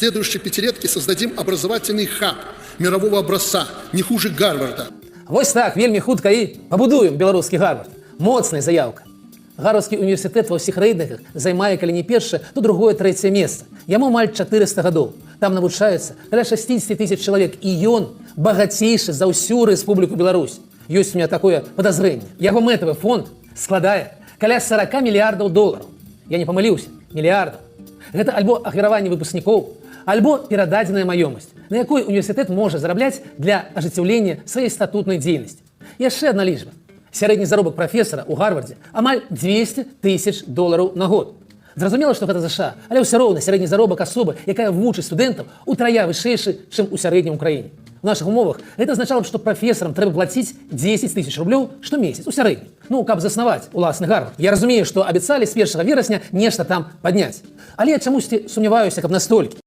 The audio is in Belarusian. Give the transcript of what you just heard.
следующей пятилетке создадим образовательный хаб мирового образца, не хуже Гарварда. Вось так, вельмі хутка і пабудуем беларускі Гарвард. Моцная заявка. Гарвардскі універсітэт ва ўсіх рэйтынгах займае калі не першае, то другое, трэцяе месца. Яму амаль 400 гадоў. Там навучаецца каля 60 тысяч чалавек, і ён багацейшы за ўсю Рэспубліку Беларусь. Ёсць у меня такое подозрение. Яго мэтавы фонд складае каля 40 мільярдаў долараў. Я не памыліўся, мільярдаў. Гэта альбо ахвяраванне выпускнікоў, альбо перададзеная маёмасць, на якой універсітэт можа зарабляць для ажыццяўлення сваёй статутнай дзейнасці. Яшчэ адна лічба. Сярэдні заробак прафесара ў Гарвардзе амаль 200 тысяч долараў на год. Зразумела, што гэта ЗША, але ўсё роўна сярэдні заробак асобы, якая вучыць студэнтаў, утрая вышэйшы, чым у сярэднім у краіне. У нашых умовах гэта азначала б, што прафесарам трэба плаціць 10 тысяч рублёў штомесяц у сярэднім. Ну, каб заснаваць уласны Гарвард. Я разумею, што абяцалі з 1 верасня нешта там падняць. Але я чамусьці сумняваюся, каб настолькі.